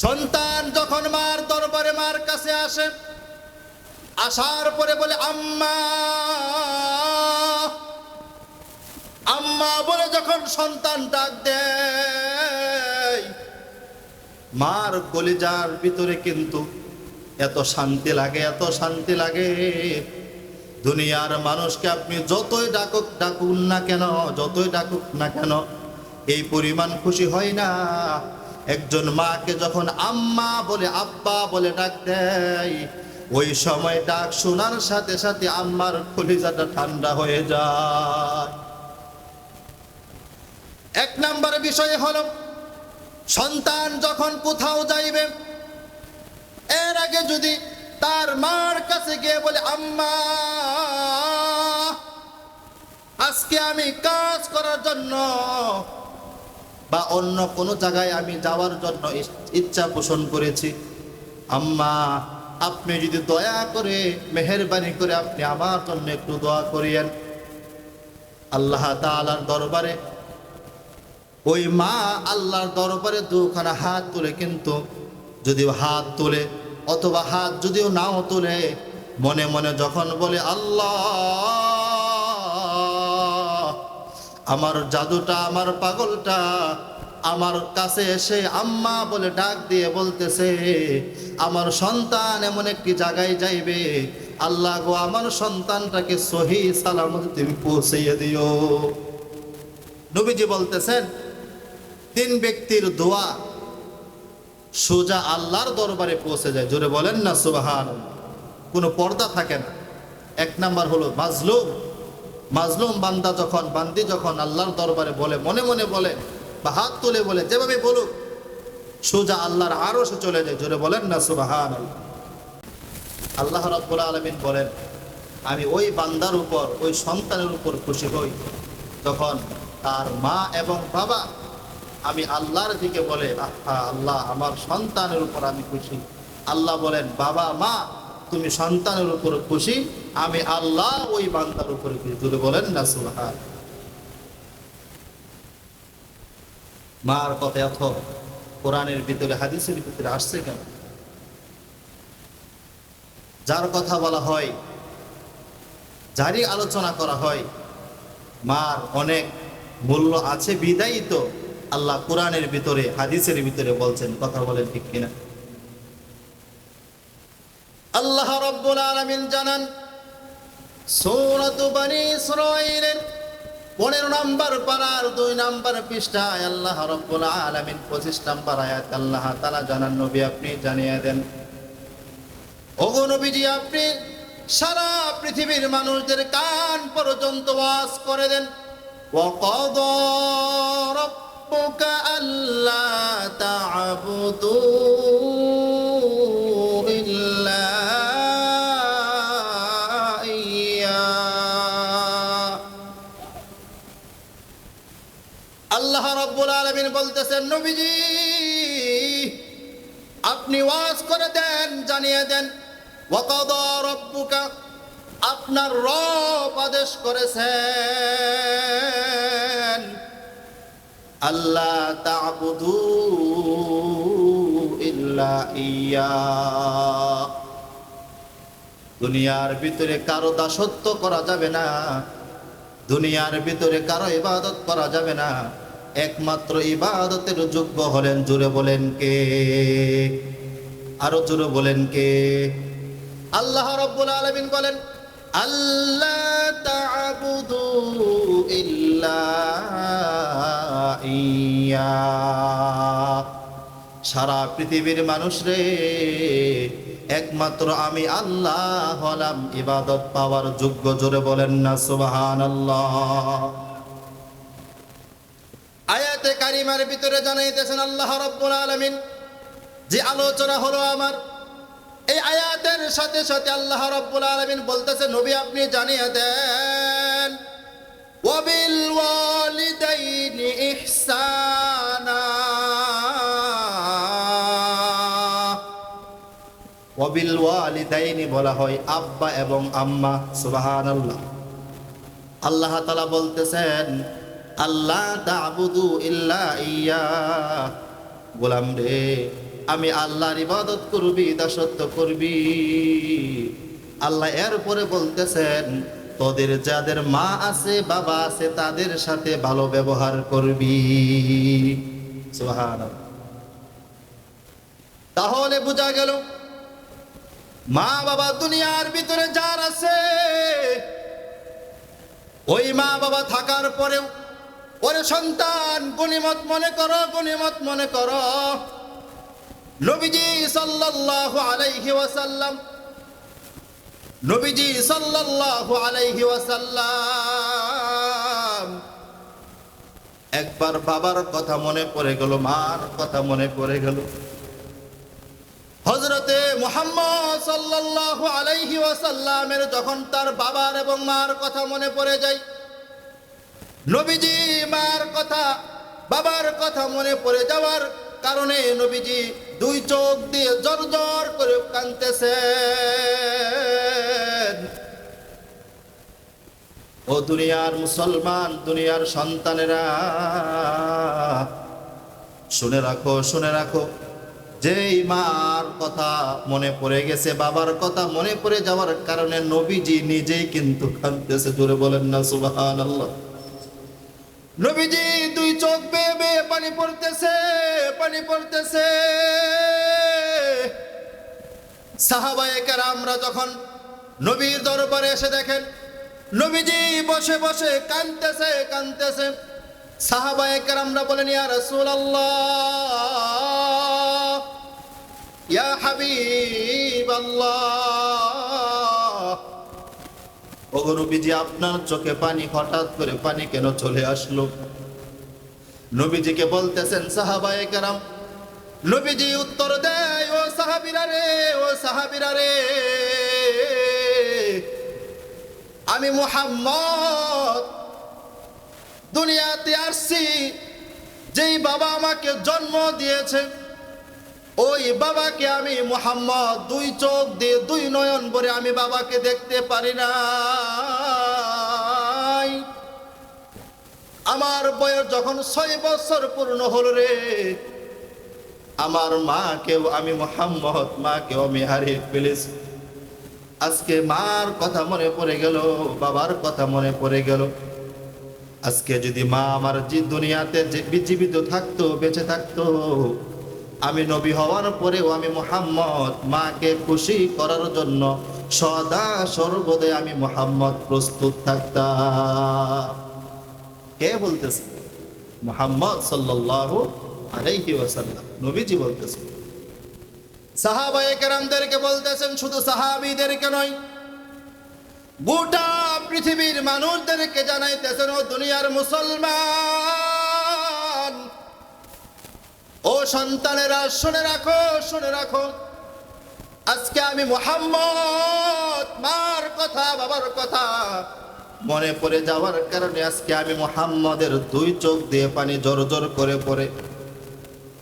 সন্তান যখন মার দরবারে মার কাছে আসে, আসার পরে বলে আম্মা আম্মা বলে যখন সন্তান ডাক দেয়, মার কলিজার ভিতরে কিন্তু এত শান্তি লাগে, এত শান্তি লাগে। দুনিয়ার মানুষকে আপনি যতই ডাকুন না কেন, যতই ডাকুক না কেন, এই পরিমাণ খুশি হয় না। একজন মাকে যখন আম্মা বলে, আব্বা বলে ডাক দেয়, ওই সময় ডাক শোনার সাথে সাথে আম্মার কলিজাটা ঠান্ডা হয়ে যায়। এক নম্বর বিষয় হলো, সন্তান যখন কোথাও যাইবে, এর আগে যদি তার মার কাছে গিয়ে বলে আম্মা আজকে আমি কাজ করার জন্য বা অন্য কোনো জায়গায় আমি যাওয়ার জন্য ইচ্ছা পোষণ করেছি, আম্মা আপনি যদি দয়া করে মেহেরবানি করে আপনি আমার জন্য একটু দোয়া করিয়েন। আল্লাহ তাআলার দরবারে ওই মা আল্লাহর দরবারে দুখানা হাত তুলে, কিন্তু যদিও হাত তুলে অথবা হাত যদিও নাও তুলে, মনে মনে যখন বলে আল্লাহ, আমার জাদুটা, আমার পাগলটা আমার কাছে এসে আম্মা বলে ডাক দিয়ে বলতেছে, আমার সন্তান এমন একটি জায়গায় যাইবে, আল্লাহ গো আমার সন্তানটাকে সহি সালামত তুমি পৌঁছাইয়া দিও। নবীজি বলতেছেন, তিন ব্যক্তির দোয়া সোজা আল্লাহর দরবারে পৌঁছে যায়। জোরে বলেন না সুবহানাল্লাহ। কোনো পর্দা থাকে না। এক নাম্বার হলো মাজলুম। মাজলুম বান্দা যখন, বান্দি যখন আল্লাহর দরবারে বলে, মনে মনে বলে বা হাত তুলে বলে, যেভাবে বলুক, সোজা আল্লাহর আরশে চলে যায়। জোরে বলেন না সুবহানাল্লাহ। আল্লাহ রাব্বুল আলামিন বলেন, আমি ওই বান্দার উপর, ওই সন্তানের উপর খুশি হই যখন তার মা এবং বাবা আমি আল্লাহর দিকে বলে, আহা আল্লাহ আমার সন্তানের উপর আমি খুশি। আল্লাহ বলেন, বাবা মা তুমি সন্তানের উপর খুশি, আমি আল্লাহ ওই বান্দার উপর খুশি। যদি বলেন না সুবহান। মার কথা এত কোরআনের ভিতরে, হাদিসের ভিতরে আসছে কেন? যার কথা বলা হয়, যারই আলোচনা করা হয়, মার অনেক মূল্য আছে বিদায়ী তো আল্লাহ কোরআনের ভিতরে, হাদিসের ভিতরে বলছেন। কথা বলেন ঠিক কিনা? আল্লাহ রাব্বুল আলামিন জানান, সূরাত বনী ইসরাঈলের 15 নম্বর পারার 2 নম্বর পৃষ্ঠায় আল্লাহ রাব্বুল আলামিন 25 নম্বর আয়াত আল্লাহ তাআলা জানান, নবী আপনি জানিয়ে দেন, ওগো নবীজি আপনি সারা পৃথিবীর মানুষদের কান পর্যন্ত ওয়াজ করে দেন, ওয়াকাদা রাব্বুকা আল্লা তা'বুদু ইল্লা ইয়্যা। আল্লাহ রাব্বুল আলামিন বলতেছেন, নবীজি আপনি ওয়াজ করে দেন, জানিয়ে দেন, ওয়াকাদা রাব্বুকা আপনার রব আদেশ করেছেন, আল্লাহ তা'বুদু ইল্লা ইয়্যা, দুনিয়ার ভিতরে কারো দাসত্ব করা যাবে না, দুনিয়ার ভিতরে কারো ইবাদত করা যাবে না, একমাত্র ইবাদতের যোগ্য হলেন, জোরে বলেন কে? আরো জোরে বলেন কে? আল্লাহ রাব্বুল আলামিন বলেন, আল্লা তা'বুদু ইল্লা ইয়্যা। সারা পৃথিবীর মানুষ রে, একমাত্র আমি আল্লাহ হলাম ইবাদত পাওয়ার যোগ্য। জোরে বলেন না সুবহানাল্লাহ। আয়াতে কারিমার ভিতরে জানাইতেছেন আল্লাহ রাব্বুল আলামিন, যে আলোচনা হলো আমার, এই আয়াতের সাথে সাথে আল্লাহ রাব্বুল আলামিন বলতেছে, নবী আপনি জানিয়ে দেন, ওয়াবিল ওয়ালিদাইনি ইহসানা। ওয়াবিল ওয়ালিদাইনি বলা হয় আব্বা এবং আম্মা। সুবহানাল্লাহ। আল্লাহ তাআলা বলতেছেন, আল্লাহ তা'বুদু ইল্লা ইয়্যা, গোলাম রে আমি আল্লাহর ইবাদত করবি, দাসত্ব করবি। আল্লাহ এরপরে বলতেছেন তোদের যাদের মা আছে বাবা আছে তাদের সাথে ভালো ব্যবহার করবি। সুবহানাল্লাহ। তাহলে বোঝা গেল মা বাবা দুনিয়ার ভিতরে যার আছে, ওই মা বাবা থাকার পরেও ওরে সন্তান গনিমত মনে করো, গনিমত মনে করো। নবীজি সাল্লাল্লাহু আলাইহি ওয়াসাল্লাম, নবীজি সাল্লাল্লাহু আলাইহি ওয়াসাল্লাম একবার বাবার কথা মনে পড়ে গেল, মার কথা মনে পড়ে গেল। হযরতে মুহাম্মদ সাল্লাল্লাহু আলাইহি ওয়াসাল্লামের যখন তার বাবার এবং মার কথা মনে পড়ে যায়, নবীজি মার কথা বাবার কথা মনে পড়ে যাওয়ার কারণে নবীজি দুই চোখ দিয়ে জর্জর করে কাঁদতেছেন। ও দুনিয়ার মুসলমান, দুনিয়ার সন্তানেরা, শুনে রাখো, শুনে রাখো, যেই মার কথা মনে পড়ে গেছে, বাবার কথা মনে পড়ে যাওয়ার কারণে নবীজি নিজেই কিন্তু কাঁদতেছে। জোরে বলেন না সুবহানাল্লাহ। নবীজি দুই চোখ বেয়ে বেয়ে পানি পড়তেছে, পানি পড়তেছে। সাহাবায়ে কেরামরা যখন নবীর দরবারে এসে দেখেন নবীজি বসে বসে কাঁদতেছে, কাঁদতেছে, সাহাবায়ে কেরামরা বলেন ইয়া রাসূলুল্লাহ, ইয়া হাবিবাল্লাহ, ওগো নবীজি আপনার চোখে পানি, হঠাৎ করে পানি কেন চলে আসলো? নবীজিকে বলতেছেন সাহাবায়ে কেরাম। নবীজি উত্তর দেয়, ও সাহাবীরা রে, ও সাহাবীরা রে, আমি মুহাম্মদ দুনিয়াতে আসছি, যেই বাবা আমাকে জন্ম দিয়েছে ওই বাবাকে আমি মুহাম্মদ দুই চোখ দিয়ে দুই নয়ন ভরে আমি বাবাকে দেখতে পারি না। আমার বয়স যখন 6 বছর পূর্ণ হলো রে, আমার মাকেও আমি মুহাম্মদ, মাকেও আমি হারিয়ে ফেলেছি। আজকে মার কথা মনে পড়ে গেল, বাবার কথা মনে পড়ে গেল। আজকে যদি মা আমার দুনিয়াতে জীবিত থাকতো, বেঁচে থাকতো, আমি নবী হওয়ার পরেও আমি মুহাম্মদ মাকে খুশি করার জন্য সদা সর্বদাই আমি মুহাম্মদ প্রস্তুত থাকতাম। কে বলতেছে? মুহাম্মদ সাল্লাল্লাহু আলাইহি ওয়াসাল্লাম, নবীজি বলতেছে। সাহাবায়ে কেরামদেরকে বলতেছেন, শুধু সাহাবীদেরকে নয়, গোটা পৃথিবীর মানুষদেরকে জানাইতেছেন, ও দুনিয়ার মুসলমান, ও সন্তানেরা, শুনে রাখো, শুনে রাখো, আজকে আমি মুহাম্মদ মার কথা বাবার কথা মনে পড়ে যাওয়ার কারণে আজকে আমি মুহাম্মদের দুই চোখ দিয়ে পানি জোর করে পড়ে।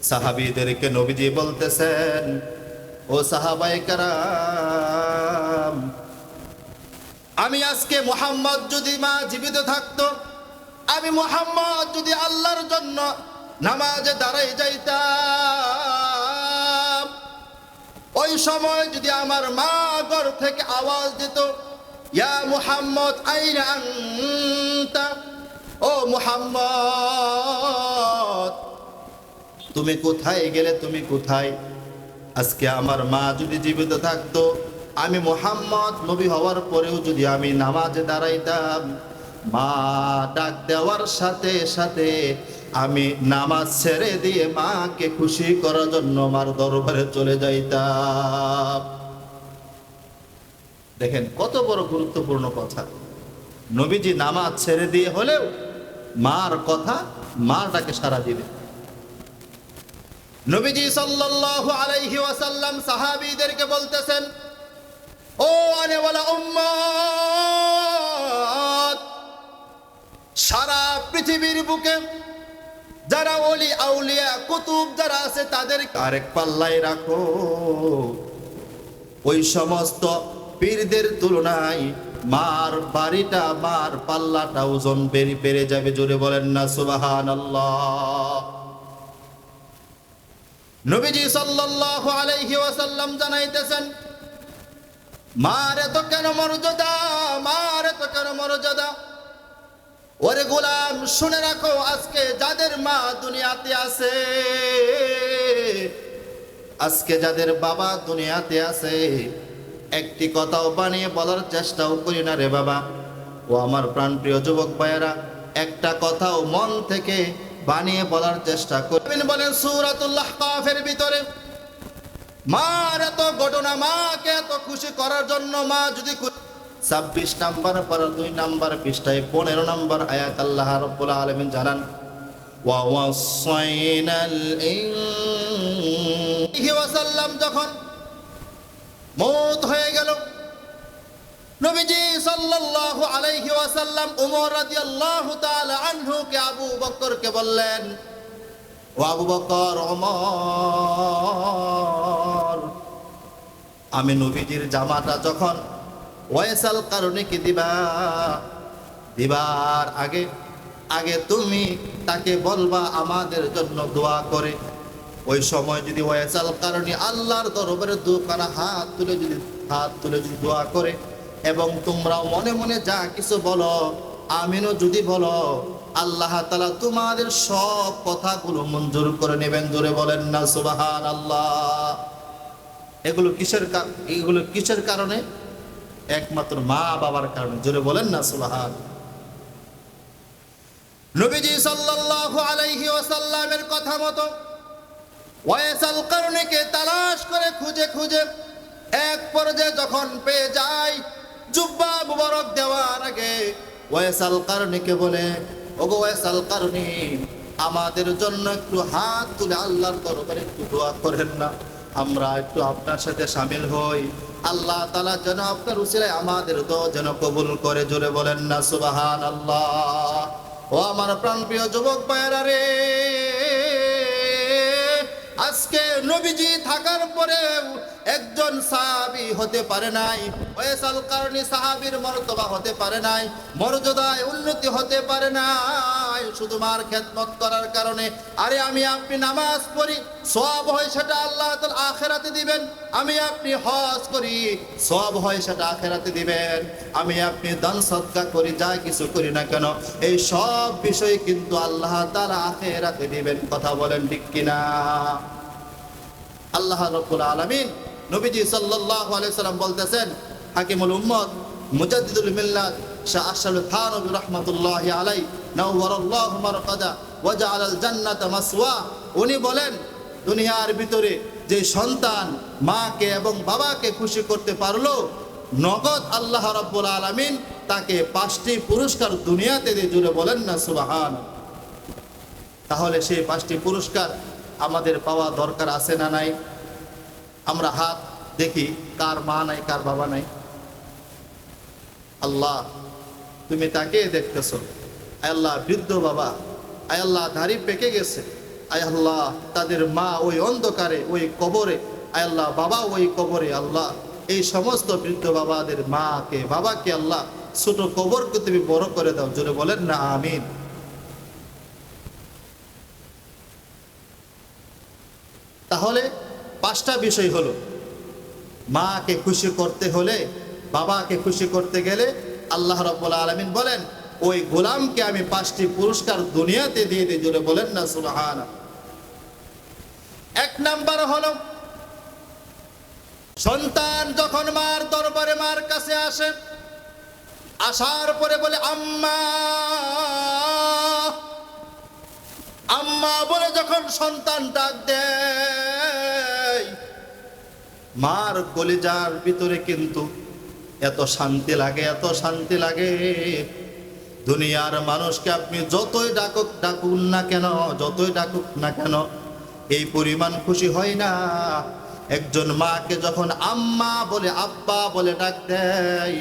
সাহাবীদেরকে নবীজি বলতেছেন, ও সাহাবায়ে কেরাম, আমি আজকে মুহাম্মদ যদি মা জীবিত থাকতো, আমি মুহাম্মদ যদি আল্লাহর জন্য নামাজে দাঁড়াই যাইতাম, ওই সময় যদি আমার মা ঘর থেকে আওয়াজ দিত, ইয়া মুহাম্মদ আইনা আনতা, ও মুহাম্মদ তুমি কোথায় গেলে, তুমি কোথায়? আজকে আমার মা যদি জীবিত থাকতো, আমি মুহাম্মদ নবী হওয়ার পরেও যদি আমি নামাজে দাঁড়াইতাম, মা ডাক দেওয়ার সাথে সাথে আমি নামাজ ছেড়ে দিয়ে মাকে খুশি করার জন্য মার দরবারে চলে যাইতাম। দেখেন কত বড় গুরুত্বপূর্ণ কথা। নবীজি নামাজ ছেড়ে দিয়ে হলেও মার কথা, মার ডাকে সাড়া দিবে। নবীজি সাল্লাল্লাহু আলাইহি ওয়াসাল্লাম সাহাবীদেরকে বলতেছেন, ও আনেওয়ালা উম্মত, সারা পৃথিবীর বুকে যারা ওলি আউলিয়া কুতুব যারা আছে তাদের আরেক পাল্লায় রাখো। ওই সমস্ত পীরদের তুলনায় মার বাড়িটা, মার পাল্লাটা ওজন বেড়ে যাবে। জোরে বলেন না সুবহানাল্লাহ। নবীজি সাল্লাল্লাহু আলাইহি ওয়াসাল্লাম জানাইতেছেন, মার এত কেন মর্যাদা, মার এত কেন মর্যাদা? ওরে গোলাম, শুনে রাখো, আজকে যাদের মা দুনিয়াতে আছে, আজকে যাদের বাবা দুনিয়াতে আছে, একটি কথাও বানিয়ে বলার চেষ্টাও করি না রে বাবা। ও আমার প্রাণপ্রিয় যুবক ভাইয়েরা, একটা কথাও মন থেকে বানিয়ে বলার চেষ্টা করবেন। বলেন সূরাতুল আহকাফের ভিতরে মার এত ঘটনা, মাকে এত খুশি করার জন্য, মা যদি 26 নাম্বার পর 2 নাম্বার পৃষ্ঠায় 15 নাম্বার আয়াত আল্লাহ রাব্বুল আলামিন জানান, ওয়া ওয়াসাইনাল ইনসান, যখন মওত হয়ে গেল, নবীজি সাল্লাল্লাহু আলাইহি ওয়াসাল্লাম ওমর রাদিয়াল্লাহু তাআলা আনহুকে, আবু বকরকে বললেন, ও আবু বকর, ওমর, আমি নবীজির জামাটা যখন ওয়াইসাল কারণীকে দিবার আগে আগে তুমি তাকে বলবা আমাদের জন্য দোয়া করে। ওই সময় যদি ওয়াইসাল কারণী আল্লাহর দরবারে দুখানা হাত তুলে যদি দোয়া করে, এবং তোমরাও মনে মনে যা কিছু বলো, আমিনও যদি বলো, আল্লাহ তাআলা তোমাদের সব কথাগুলো মঞ্জুর করে নেবেন। জোরে বলেন না সুবহানাল্লাহ। এগুলো কিসের কারণে? একমাত্র মা বাবার কারণে। জোরে বলেন না সুবহান। নবীজি সাল্লাল্লাহু আলাইহি ওয়াসাল্লামের কথা মতো ওয়াইসাল কারণীকে তালাশ করে খুঁজে এক পর্যায়ে যখন পেয়ে যায়, জুব্বা মুবারক দেওয়ার আগে ওয়াইসাল কারণীকে বলে, ওগো ওয়াইসাল কারণী, আমাদের জন্য একটু হাত তুলে আল্লাহর দরবারে একটু দোয়া করেন না, আমরা একটু আপনার সাথে শামিল হই, আল্লাহ তাআলা যেন আপনার উসিলায় আমাদের দোয়া যেন কবুল করে। জোরে বলেন না সুবহানাল্লাহ। ও আমার প্রাণপ্রিয় যুবক ভাইয়েরা রে, আজকে নবীজি থাকার পরেও একজন সাহাবী হতে পারে নাই, ওয়াইসাল কারণী সাহাবীর মর্তবা হতে পারে নাই, মর্যাদায় উন্নতি হতে পারে নাই, শুধু মার খেদমত করার কারণে। আরে আমি আপনি নামাজ পড়ি, সওয়াব হয় সেটা আল্লাহ তাআলা আখিরাতে দিবেন। আমি আপনি হজ করি, সওয়াব হয় সেটা আখিরাতে দিবেন। আমি আপনি দান সদকা করি, যা কিছু করি না কেন, এই সব বিষয় কিন্তু আল্লাহ তাআলা আখিরাতে দিবেন। কথা বলেন ঠিক কিনা? আল্লাহ রাব্বুল আলামিন নবীজি সাল্লাল্লাহু আলাইহি সাল্লাম বলতেছেন, হাকিমুল উম্মত মুজাদ্দিদুল মিল্লাত শাহ আশরাফুল থানভী রাহমাতুল্লাহি আলাইহি নাওয়ারাল্লাহু মারকাদা ওয়া জাআলাল জান্নাতা মাসওয়া, উনি বলেন, দুনিয়ার ভিতরে যে সন্তান মাকে এবং বাবাকে খুশি করতে পারলো, নগদ আল্লাহ রাব্বুল আলামিন তাকে 5টি পুরস্কার দুনিয়াতে দিয়ে। জুড়ে বলেন না সুবহানাল্লাহ। তাহলে সেই 5টি পুরস্কার আমাদের পাওয়া দরকার আছে না নাই? আমরা হাত দেখি, কার মা নাই, কার বাবা নাই? আল্লাহ, তুমি তাকে দেখতেছো। আয় আল্লাহ, বৃদ্ধ বাবা, আয় আল্লাহ দাড়ি পেকে গেছে, আয় আল্লাহ তাদের মা ওই অন্ধকারে, ওই কবরে, আয় আল্লাহ বাবা ওই কবরে। আল্লাহ, এই সমস্ত বৃদ্ধ বাবাদের মাকে বাবাকে আল্লাহ ছোট কবরকে তুমি বড় করে দাও। জোরে বলেন না আমিন। তাহলে 5টা বিষয় হলো, মাকে খুশি করতে হলে, বাবাকে খুশি করতে গেলে আল্লাহ রাব্বুল আলামিন বলেন, ওই গোলামকে আমি 5টি পুরস্কার দুনিয়াতে দিয়ে দিই। জোরে বলেন না সুবহানাল্লাহ। 1 নাম্বার হলো, সন্তান যখন মার দরবারে, মার কাছে আসে, আসার পরে বলে আম্মা আম্মা বলে যখন সন্তান ডাক দেয়, মার কলিজার ভিতরে কিন্তু এত শান্তি লাগে, এত শান্তি লাগে। দুনিয়ার মানুষকে আপনি যতই ডাকুন না কেন, যতই ডাকুক না কেন, এই পরিমাণ খুশি হয় না। একজন মাকে যখন আম্মা বলে, আব্বা বলে ডাক দেয়,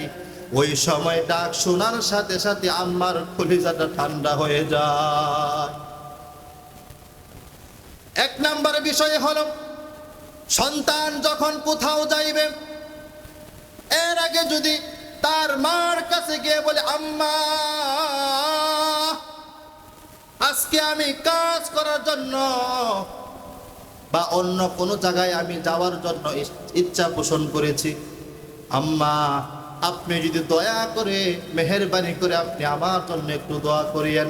ওই সময় ডাক শোনার সাথে সাথে আম্মার কলিজাটা ঠান্ডা হয়ে যায়। 1 নাম্বার বিষয় হলো, সন্তান যখন কোথাও যাইবে, এর আগে যদি তার মার কাছে গিয়ে বলে, আম্মা আজকে আমি কাজ করার জন্য বা অন্য কোনো জায়গায় আমি যাওয়ার জন্য ইচ্ছা পোষণ করেছি, আম্মা আপনি যদি দয়া করে মেহেরবানি করে আপনি আমার জন্য একটু দোয়া করিয়েন।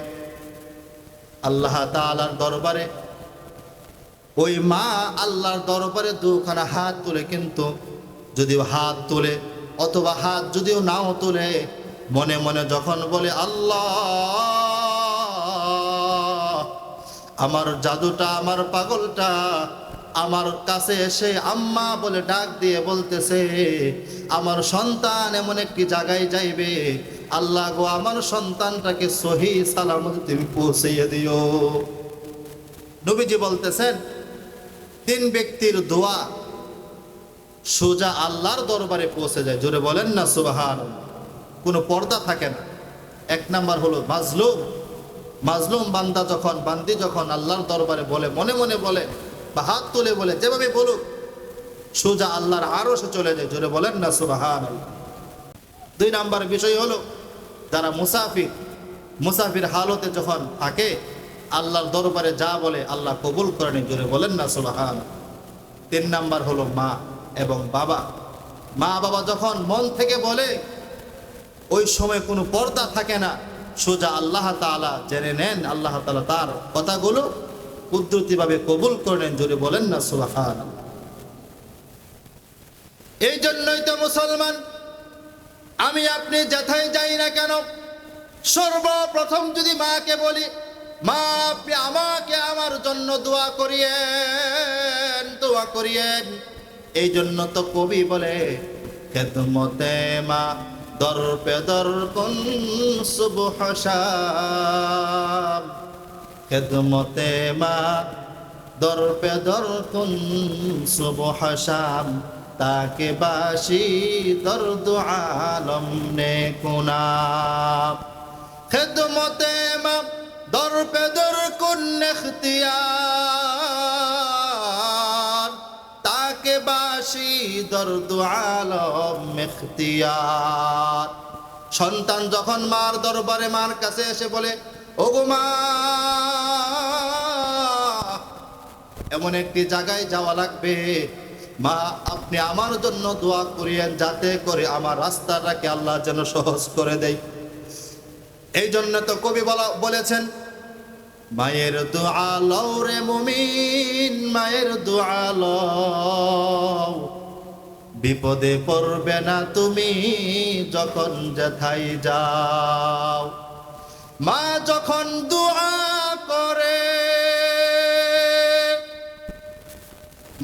আল্লাহ তাআলার দরবারে ওই মা আল্লাহর দরবারে দুখানা হাত তুলে, কিন্তু যদিও হাত তোলে অথবা হাত যদিও নাও তোলে, মনে মনে যখন বলে আল্লাহ, আমার জাদুটা, আমার পাগলটা আমার কাছে এসে আম্মা বলে ডাক দিয়ে বলতেছে, আমার সন্তান এমন একটি জায়গায় যাইবে, আল্লাহ গো আমার সন্তানটাকে সহি সালামত তুমি পৌঁছাইয়া দিও। নবীজি বলতেছেন, তিন ব্যক্তির দোয়া সোজা আল্লাহর দরবারে পৌঁছে যায়। জোরে বলেন না সুবহানাল্লাহ। কোনো পর্দা থাকে না। এক নাম্বার হলো মাজলুম। মাজলুম বান্দা যখন, বান্দি যখন আল্লাহর দরবারে বলে, মনে মনে বলে বা হাত তুলে বলে, যেভাবে বলুক, সোজা আল্লাহর আরশে চলে যায়। জোরে বলেন না সুবহানাল্লাহ। দুই নাম্বার বিষয় হলো যারা মুসাফির, মুসাফির হালতে যখন থাকে আল্লাহর দরবারে যা বলে আল্লাহ কবুল করে নেন। জোরে বলেন না সুবহানাল্লাহ। তিন নাম্বার হলো মা এবং বাবা। মা বাবা যখন মন থেকে বলে, ওই সময় কোনো পর্দা থাকে না, সোজা আল্লাহ তাআলা জেনে নেন, আল্লাহ তাআলা তার কথাগুলো কুদরতিভাবে কবুল করে নেন। জোরে বলেন না সুবহানাল্লাহ। এই জন্যই তো মুসলমান, আমি আপনি যেথায় যাই না কেন, সর্বপ্রথম যদি মাকে বলি, মা আপনি আমাকে আমার জন্য দোয়া করিয়েন, দোয়া করিয়েন। এই জন্য তো কবি বলে, খেদমতে মা দর পে দর কুন সুবহ শাম, খেদমতে মা দর পে দর কুন সুবহ শাম, তাকে বাসি দর্দ আলম নে কুনাব। খেদমতে মা দর পে দর কুন ইখতিয়ার, তাকে বাসি দর্দ আলম ইখতিয়ার। সন্তান যখন মার দরবারে, মার কাছে এসে বলে, ওগো মা, এমন একটি জায়গায় যাওয়া লাগবে, মা আপনি আমার জন্য দোয়া করিয়েন, যাতে করে আমার রাস্তাটাকে আল্লাহ যেন সহজ করে দেয়। এই জন্য তো কবি বলেছেন, মায়ের দোয়া লও রে মুমিন, মায়ের দোয়া লও, বিপদে পড়বে না তুমি যখন যেথায় যাও। মা যখন দোয়া করে,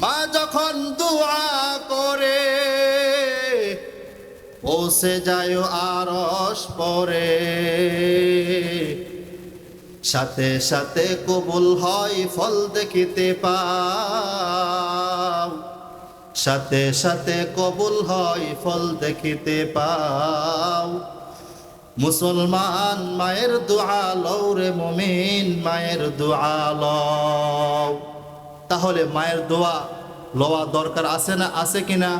মা যখন দোয়া করে, পৌঁছে যায় আরশ পরে, সাথে সাথে কবুল হয় ফল দেখিতে পাও, সাথে সাথে কবুল হয় ফল দেখিতে পাও। মুসলমান মায়ের দোয়া লও রে মুমিন, মায়ের দোয়া লও। তাহলে মায়ের দোয়া লওয়া দরকার আছে না, আছে কিনা?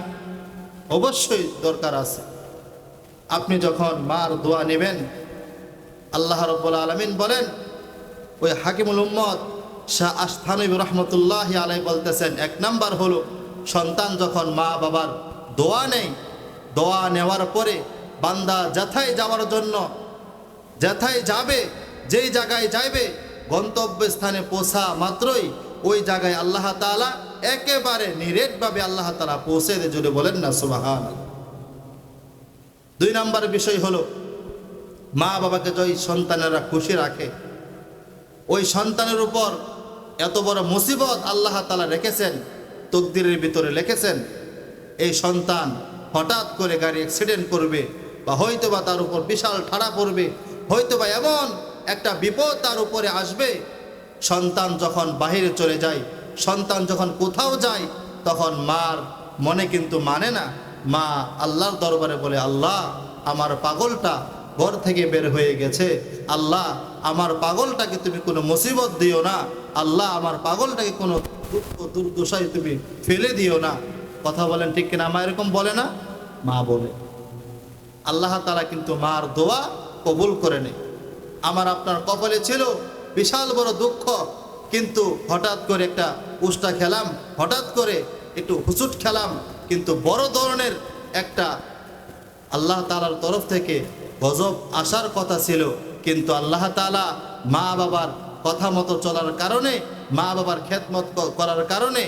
অবশ্যই দরকার আছে। আপনি যখন মার দোয়া নেবেন, আল্লাহ রাব্বুল আলামিন বলেন, ওই হাকিমুল উম্মত শাহ আশথানবী রহমতুল্লাহি আলাইহি বলতেছেন, এক নাম্বার হলো সন্তান যখন মা বাবার দোয়া নেই, দোয়া নেওয়ার পরে বান্দা যেথায় যাওয়ার জন্য, যেথায় যাবে, যেই জায়গায় যাইবে, গন্তব্যস্থানে পৌঁছা মাত্রই ওই জায়গায় আল্লাহ তাআলা একেবারে নিরেটভাবে আল্লাহ তাআলা পৌঁছে দেয়। জুড়ে বলেন না সুবহানাল্লাহ। দুই নাম্বার বিষয় হলো, মা বাবাকে যদি সন্তানেরা খুশি রাখে, ওই সন্তানের উপর এত বড় মুসিবত আল্লাহ তাআলা রেখেছেন, তকদিরের ভিতরে লিখেছেন, এই সন্তান হঠাৎ করে গাড়ি অ্যাক্সিডেন্ট করবে, বা হয়তোবা তার উপর বিশাল ঠাড়া পড়বে, হয়তোবা এমন একটা বিপদ তার উপরে আসবে। সন্তান যখন বাহিরে চলে যায়, সন্তান যখন কোথাও যায়, তখন মার মনে কিন্তু মানে না। মা আল্লাহর দরবারে বলে, আল্লাহ আমার পাগলটা ঘর থেকে বের হয়ে গেছে, আল্লাহ আমার পাগলটাকে তুমি কোনো মুসিবত দিও না, আল্লাহ আমার পাগলটাকে কোনো দুঃখ দুর্দশায় তুমি ফেলে দিও না। কথা বলেন ঠিক কিনা? মা এরকম বলে না? মা বলে। আল্লাহ তাআলা কিন্তু মার দোয়া কবুল করে নেয়। আমার আপনার কপালে ছিল বিশাল বড় দুঃখ, কিন্তু হঠাৎ করে একটা উষ্টা খেলাম, হঠাৎ করে একটু হুচুট খেলাম, কিন্তু বড় ধরনের একটা আল্লাহ তাআলার তরফ থেকে গজব আসার কথা ছিল, কিন্তু আল্লাহ তাআলা মা বাবার কথা মতো চলার কারণে, মা বাবার খেদমত করার কারণে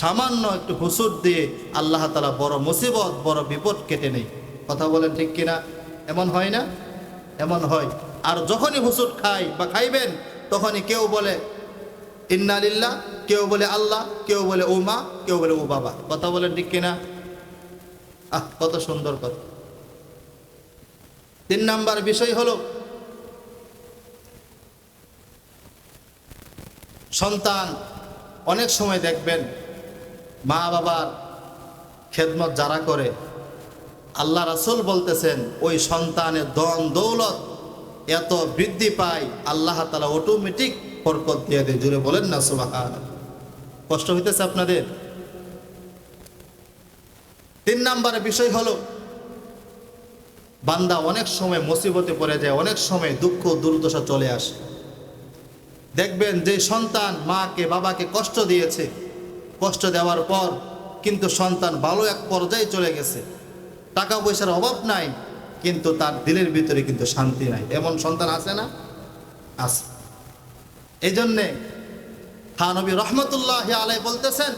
সামান্য একটু হুসুট দিয়ে আল্লাহ তাআলা বড় মুসিবত, বড় বিপদ কেটে নেই। কথা বলেন ঠিক কিনা? এমন হয় না? এমন হয়। আর যখনই হুসুট খাই বা খাইবেন, তখনই কেউ বলে ইন্না লিল্লাহ, কেউ বলে আল্লাহ, কেউ বলে ও মা, কেউ বলে ও বাবা। কথা বলেন ঠিক কিনা? কত সুন্দর কথা। 3 নাম্বার বিষয় হলো সন্তান। অনেক সময় দেখবেন মা বাবার খেদমত যারা করে, আল্লাহ রাসূল বলতেছেন ওই সন্তানের ধন দৌলত এত বৃদ্ধি পায়, আল্লাহ তাআলা অটোমেটিক বরকত দিয়ে দেয়। জুড়ে বলেন না সুবহানাল্লাহ। কষ্ট হইতেছে আপনাদের? 3 নাম্বার বিষয় হলো বান্দা অনেক সময় মুসিবতে পড়ে যায়, অনেক সময় দুঃখ দুর্দশা চলে আসে। দেখবেন যে সন্তান মাকে বাবাকে কষ্ট দিয়েছে, কষ্ট দেওয়ার পর কিন্তু সন্তান ভালো এক পর্যায়ে চলে গেছে, টাকা পয়সার অভাব নাই, কিন্তু তার দিলের ভিতরে কিন্তু শান্তি নাই। এমন সন্তান আছে না? আছে। এই জন্যে নবী রহমতুল্লাহি আলাইহি বলতেছেন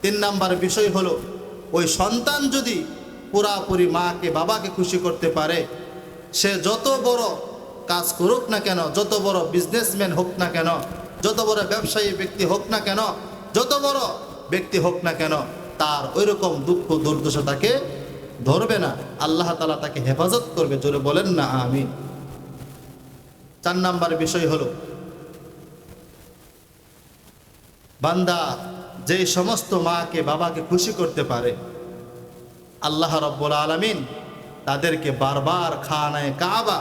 3 নাম্বার বিষয় হলো ওই সন্তান যদি পুরাপুরি মাকে বাবাকে খুশি করতে পারে, সে যত বড় কাজ করুক না কেন, যত বড় বিজনেসম্যান হোক না কেন, যত বড় ব্যবসায়ী ব্যক্তি হোক না কেন, যত বড় ব্যক্তি হোক না কেন, তার ওই রকম দুঃখ দুর্দশা তাকে ধরবে না। আল্লাহ তাআলা তাকে হেফাজত করবে। জোরে বলেন না আমিন। 4 নাম্বার বিষয় হলো বান্দা যে সমস্ত মাকে বাবাকে খুশি করতে পারে, আল্লাহ রাব্বুল আলামিন তাদেরকে বারবার খানায়ে কাবা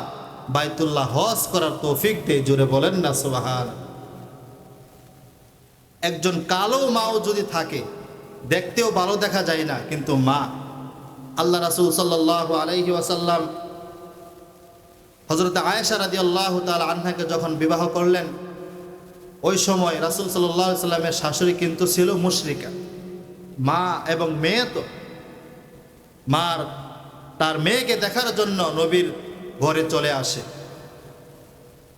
বাইতুল্লাহ হজ করার তৌফিক দেয়। জোরে বলেন না সুবহানাল্লাহ। একজন কালো মাও যদি থাকে, দেখতেও ভালো দেখা যায় না, কিন্তু মা, আল্লাহ রাসূল সাল্লাল্লাহু আলাইহি ওয়াসাল্লাম হযরত আয়েশা রাদিয়াল্লাহু তাআলা আনহাকে যখন বিবাহ করলেন, ওই সময় রাসূল সাল্লাল্লাহু আলাইহি ওয়াসাল্লামের শাশুড়ি কিন্তু ছিল মুশরিকা। মা এবং মেয়ে তো, মার তার মেয়েকে দেখার জন্য নবীর ঘরে চলে আসে।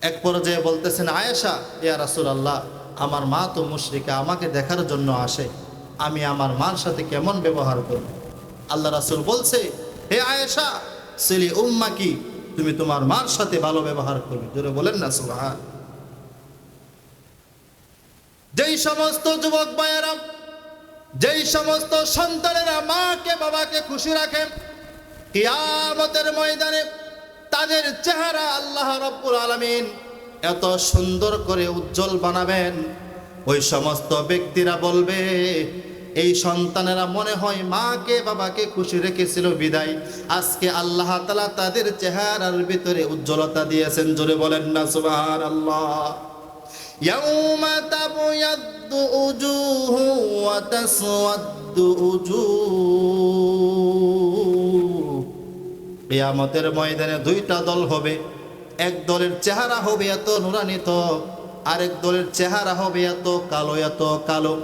এক পর্যায়ে বলতেছেন আয়েশা, ইয়া রাসূলুল্লাহ, আমার মা তো মুশরিকা, আমাকে দেখার জন্য আসে, আমি আমার মার সাথে কেমন ব্যবহার করব? আল্লাহ রাসূল বলছে, হে আয়েশা, সিলি উম্মাকি, তুমি তোমার মার সাথে ভালো ব্যবহার করবে। জোরে বলেন না সুবহান। যেই সমস্ত যুবক ভাইয়েরা, যেই সমস্ত সন্তানেরা মাকে বাবাকে খুশি রাখেন, কিয়ামতের ময়দানে তাদের চেহারা আল্লাহ রাব্বুল আলামিন এত সুন্দর করে উজ্জ্বল বানাবেন, ওই সমস্ত ব্যক্তিরা বলবে এই সন্তানেরা মনে হয় মাকে বাবাকে খুশি রেখেছিল বিদায় আজকে আল্লাহ তাআলা তাদের চেহারার ভিতরে উজ্জ্বলতা দিয়েছেন। জোরে বলেন না সুবহানাল্লাহ। ইয়াউমা তাবয়াদ্দু উজুহু ওয়া তাসওয়াদ্দু উজুহ। কিয়ামতের ময়দানে 2টা দল হবে। এক দলের চেহারা হবে এত নুরান্বিত, আরেক দলের চেহারা হবে এত কালো, এত কালো।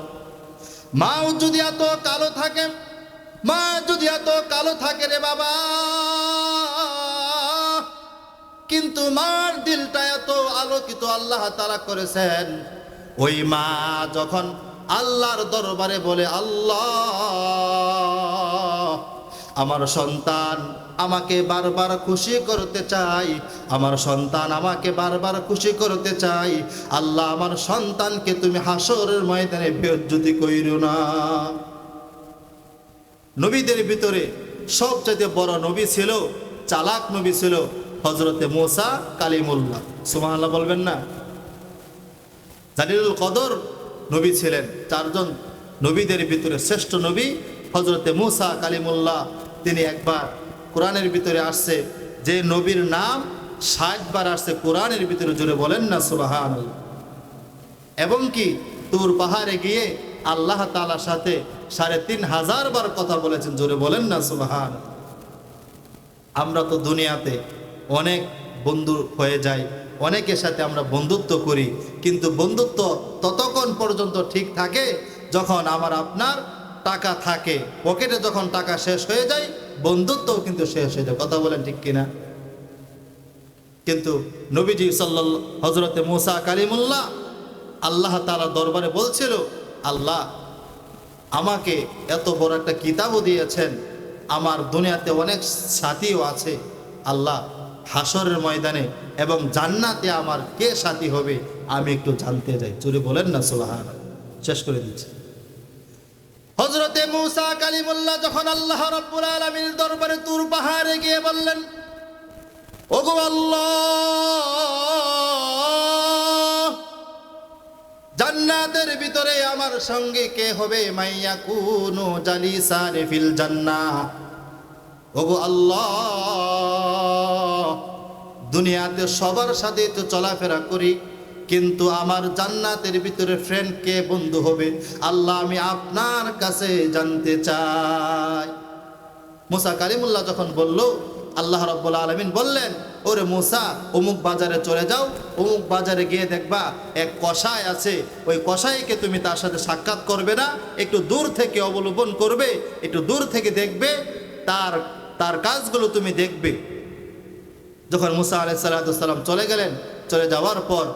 মাও যদি এত কালো থাকে, মা যদি এত কালো থাকে রে বাবা, কিন্তু মার দিলটা এত আলোকিত আল্লাহ তাআলা করেছেন, ওই মা যখন আল্লাহর দরবারে বলে, আল্লাহ, আমার সন্তান আমাকে বারবার খুশি করতে চাই, আমার সন্তান আমাকে বারবার খুশি করতে চাই, আল্লাহ আমার সন্তানকে তুমি হাসরের ময়দানে বেইজ্জতি কইরো না। নবীদের ভিতরে সবচেয়ে বড় নবী ছিল, চালাক নবী ছিল হযরতে মূসা কালিমুল্লাহ। সুবহানাল্লাহ বলবেন না? জালিলুল কদর নবী ছিলেন। 4 জন নবীদের ভিতরে শ্রেষ্ঠ নবী হযরতে মূসা কালিমুল্লাহ। তিনি একবার কোরআনের ভিতরে আসছে, যে নবীর নাম 60 বার আসছে কোরআনের ভিতরে। জোরে বলেন না সুবহানাল্লাহ। এবং কি তুর পাহাড়ে গিয়ে আল্লাহ তাআলার সাথে 3500 বার কথা বলেছেন। জোরে বলেন না সুবহানাল্লাহ। আমরা তো দুনিয়াতে অনেক বন্ধু হয়ে যাই, অনেকের সাথে আমরা বন্ধুত্ব করি, কিন্তু বন্ধুত্ব ততক্ষণ পর্যন্ত ঠিক থাকে যখন আমার আপনার টাকা থাকে। পকেটে যখন টাকা শেষ হয়ে যায়, বন্ধুত্বও কিন্তু শেষ হয়ে যায়। কথা বলেন ঠিক কিনা? কিন্তু নবীজি হযরতে মুসা কালিমুল্লাহ আল্লাহ তাআলা দরবারে বলছিল, আল্লাহ আমাকে এত বড় একটা কিতাবও দিয়েছেন, আমার দুনিয়াতে অনেক সাথীও আছে, আল্লাহ হাসরের ময়দানে এবং জান্নাতে আমার কে সাথী হবে আমি একটু জানতে চাই। চুরি বলেন না সুবহানাল্লাহ। শেষ করে দিচ্ছি। হযরতে মুসা কালিমুল্লাহ যখন আল্লাহ রাব্বুল আলামিনের দরবারে তুর পাহাড়ে গিয়ে বললেন, ওগো আল্লাহ, জান্নাতের ভিতরে আমার সঙ্গে কে হবে? মাইয়া কুনু জালিসান ফিল জান্নাহ। ওগো আল্লাহ, দুনিয়াতে সবার সাথে তো চলাফেরা করি, কিন্তু আমার জান্নাতের ভিতরে ফ্রেন্ড কে, বন্ধু হবে? আল্লাহ আমি আপনার কাছে জানতে চাই। মুসা কালিমুল্লাহ যখন বলল, আল্লাহ রাব্বুল আলামিন বললেন, ওরে মুসা, অমুক বাজারে চলে যাও, অমুক বাজারে গিয়ে দেখবা এক কসাই আছে, ওই কসাইকে তুমি তার সাথে সাক্ষাৎ করবে না, একটু দূর থেকে অবলোকন করবে, একটু দূর থেকে দেখবে, তার তার কাজগুলো তুমি দেখবে। যখন মুসা আলাইহিস সালাম চলে গেলেন, চলে যাওয়ার পর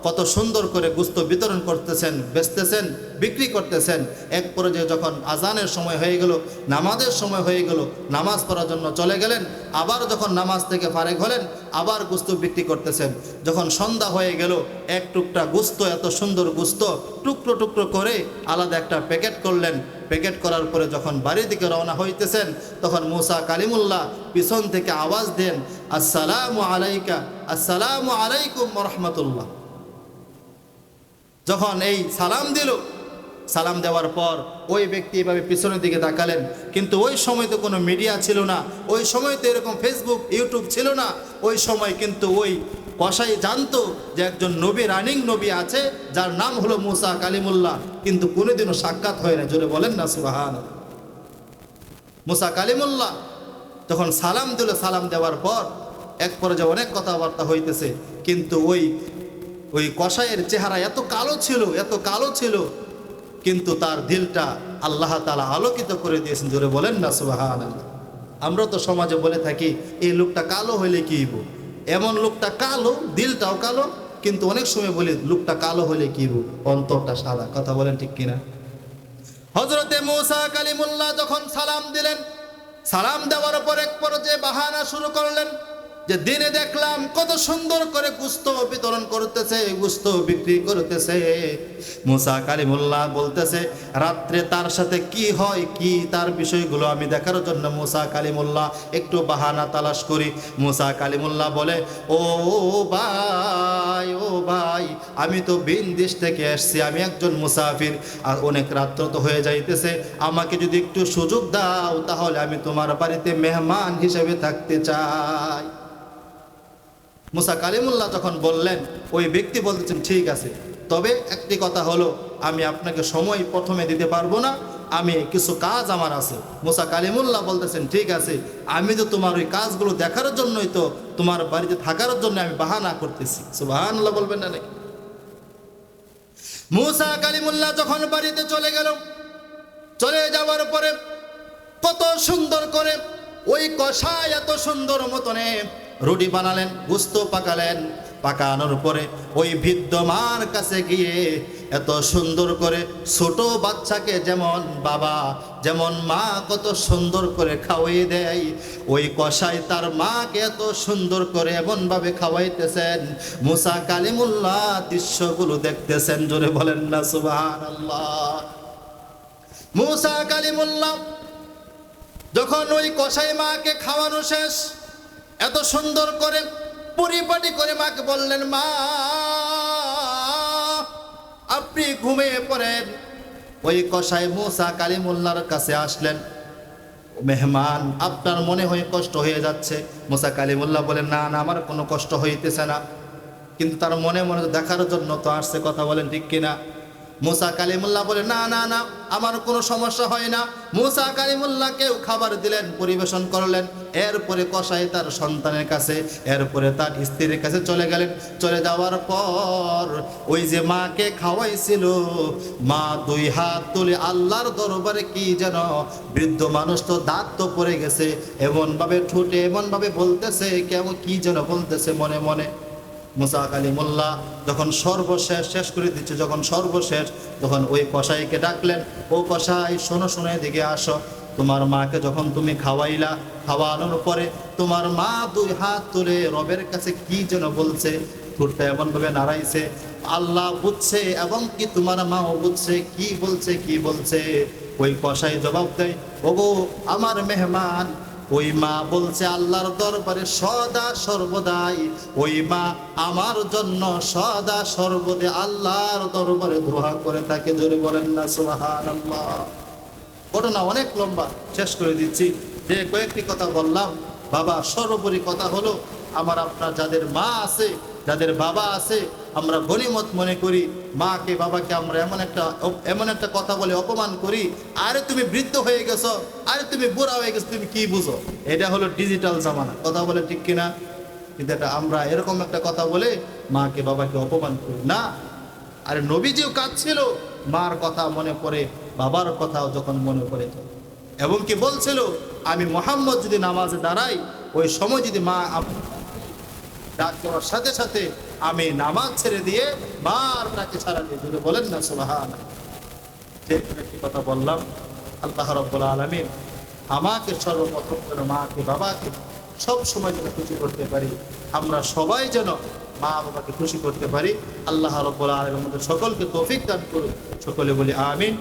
কত সুন্দর করে গোশত বিতরণ করতেছেন, বেচতেছেন, বিক্রি করতেছেন। এক পর্যায়ে যখন আজানের সময় হয়ে গেল, নামাজের সময় হয়ে গেল, নামাজ পড়ার জন্য চলে গেলেন। আবার যখন নামাজ থেকে ফারেক হলেন, আবার গোশত বিক্রি করতেছেন। যখন সন্ধ্যা হয়ে গেল, এক টুকরা গোশত, এত সুন্দর গোশত টুকরো টুকরো করে আলাদা একটা প্যাকেট করলেন। প্যাকেট করার পরে যখন বাড়ির দিকে রওনা হইতেছেন, তখন মুসা কালিমুল্লাহ পিছন থেকে আওয়াজ দেন, আসসালামু আলাইকা, আসসালামু আলাইকুম ওয়া রাহমাতুল্লাহ। যখন এই সালাম দিল, সালাম দেওয়ার পর ওই ব্যক্তি এভাবে পিছনের দিকে তাকালেন। কিন্তু ওই সময় তো কোনো মিডিয়া ছিল না, ওই সময় তো এরকম ফেসবুক ইউটিউব ছিল না। ওই সময় কিন্তু ওই কসাই জানতো যে একজন নবী, রানিং নবী আছে, যার নাম হলো মুসা কালিমুল্লাহ, কিন্তু কোনোদিনও সাক্ষাৎ হয় না। জোরে বলেন না সুবহানাল্লাহ। মুসা কালিমুল্লাহ যখন সালাম দিল, সালাম দেওয়ার পর এক পর্যায়ে অনেক কথাবার্তা হইতেছে, কিন্তু ওই কসাইয়ের চেহারা এত কালো ছিল, এত কালো ছিল, কিন্তু তার দিলটা আল্লাহ তাআলা আলোকিত করে দিয়েছেন। জোরে বলেন না সুবহানাল্লাহ। আমরা তো সমাজে বলে থাকি, এই লোকটা কালো হইলে কি হইব, এমন লোকটা কালো, দিলটাও কালো, কিন্তু অনেক সময় বলি লোকটা কালো হইলে কি হইব, অন্তরটা সাদা। কথা বলেন ঠিক কিনা? হযরতে মুসা কালিমুল্লাহ যখন সালাম দিলেন, সালাম দেওয়ার পর এক পর্যায়ে বাহানা শুরু করলেন যে দিনে দেখলাম কত সুন্দর করে গোশত বিতরণ করতেছে, গোশত বিক্রি করতেছে। মুসা কালিমুল্লাহ বলতেছে, রাত্রে তার সাথে কি হয়, কি তার বিষয়গুলো আমি দেখার জন্য মুসা কালিমুল্লাহ একটু বাহানা তালাশ করি। মুসা কালিমুল্লাহ বলে, ও ভাই, ও ভাই, আমি তো ভিন দেশ থেকে এসছি, আমি একজন মুসাফির, আর অনেক রাত্র তো হয়ে যাইতেছে, আমাকে যদি একটু সুযোগ দাও তাহলে আমি তোমার বাড়িতে মেহমান হিসেবে থাকতে চাই। মুসা কালিমুল্লাহ যখন বললেন, ওই ব্যক্তি বলতেছেন, ঠিক আছে, তবে একটি কথা হলো, আমি আপনাকে সময় প্রথমে দিতে পারবো না, আমি কিছু কাজ আমার আছে। মুসা কালিমুল্লাহ বলতেছেন, ঠিক আছে, আমি তো তোমার ওই কাজগুলো দেখার জন্যই তো তোমার বাড়িতে থাকার জন্য আমি বাহানা করতেছি। সুবহানাল্লাহ বলবেন না নাকি? মুসা কালিমুল্লাহ যখন বাড়িতে চলে গেল, চলে যাওয়ার পরে কত সুন্দর করে ওই কষায় এত সুন্দর মতনে রুটি বানালেন, গোশত পাকালেন। পাকানোর পরে ওই বৃদ্ধ মার কাছে গিয়ে এত সুন্দর করে ছোট বাচ্চাকে যেমন বাবা, যেমন মা কত সুন্দর করে খাওয়াই দেয়, ওই কসাই তার মাকে এত সুন্দর করে এমনভাবে খাওয়াইতেছেন। মুসা কালিমুল্লাহ দৃশ্যগুলো দেখতেছেন। জোরে বলেন না সুবহানাল্লাহ। মুসা কালিমুল্লাহ যখন ওই কসাই মাকে খাওয়ানো শেষ, এত সুন্দর করে পরিপাটি করে মাকে বললেন, মা আপনি ঘুমিয়ে পড়েন। ওই কসাই মুসা কালিমুল্লাহর কাছে আসলেন, মেহমান আপনার মনে হয় কষ্ট হয়ে যাচ্ছে। মুসা কালিমুল্লাহ বলেন, না না, আমার কোনো কষ্ট হইতেছে না, কিন্তু তার মনে মনে দেখার জন্য তো আসছে। কথা বলেন ঠিক কিনা? মুসা কালিমুল্লাহ বলে, না না না, আমার কোনো সমস্যা হয় না। মুসা কালিমুল্লাহকেও খাবার দিলেন, পরিবেশন করলেন। এরপরে কসাই তার সন্তানের কাছে, এরপরে তার স্ত্রীর কাছে চলে গেলেন। চলে যাওয়ার পর ওই যে মাকে খাওয়াইছিল, মা দুই হাত তুলে আল্লাহর দরবারে কি যেন, বৃদ্ধ মানুষ তো দাঁত তো পড়ে গেছে, এমন ভাবে ঠোঁটে এমন ভাবে বলতেছে, কেমন কি যেন বলতেছে মনে মনে। মুসা কালিমুল্লাহ যখন সর্বশেষ শেষ করে দিচ্ছে, যখন সর্বশেষ, তখন ওই কসাইকে ডাকলেন, ও কসাই শোনো, শোনো এদিকে আসো। তোমার মাকে যখন তুমি খাওয়াইলা, খাওয়ানোর পরে তোমার মা দুই হাত তুলে রবের কাছে কি যেন বলছে, ঠোঁটটা এমন ভাবে নাড়াইছে, আল্লাহ বুঝছে এবং কি তোমার মাও বুঝছে কি বলছে, কি বলছে। ওই কসাই জবাব দেয়, ওগো আমার মেহমান, ওই মা বলছে আল্লাহর দরবারে সদা সর্বদাই, ওই মা আমার জন্য সদা সর্বদা আল্লাহর দরবারে দোয়া করে থাকে। জোরে বলেন না সুবহানাল্লাহ। ঘটনা অনেক লম্বা, শেষ করে দিচ্ছি। যে কয়েকটি কথা বললাম, বাবা সর্বোপরি কথা হলো, আমার আপনার যাদের মা আছে, যাদের বাবা আছে, আমরা গনিমত মনে করি মাকে বাবাকে আমরা এমন একটা কথা বলে অপমান করি, আরে তুমি বৃদ্ধ হয়ে গেছো, আরে তুমি বুড়া হয়ে গেছো, তুমি কি বুঝো। এটা হলো ডিজিটাল জামানা, কথা বলে ঠিক কিনা? কিন্তু এটা আমরা এরকম একটা কথা বলে মাকে বাবাকে অপমান করি না। আরে নবীজিও কাঁদছিল, মার কথা মনে পড়ে, বাবার কথাও যখন মনে পড়ে, এবং কি বলছিল, আমি মোহাম্মদ যদি নামাজে দাঁড়াই, ওই সময় যদি মা ডাক দেওয়ার সাথে সাথে আমি নামাজ ছেড়ে দিয়ে মার ডাকে সারা দিয়ে, যদি বলেন না সুবহানাল্লাহ। যে একটি কথা বললাম, আল্লাহ রাব্বুল আলামিন আমাকে সর্বপ্রথম যেন মাকে বাবাকে সব সময় যেন খুশি করতে পারি, আমরা সবাই যেন মা বাবাকে খুশি করতে পারি। আল্লাহ রাব্বুল আলামিন আমাদের সকলকে তৌফিক দান করুন। সকলে বলি আমিন।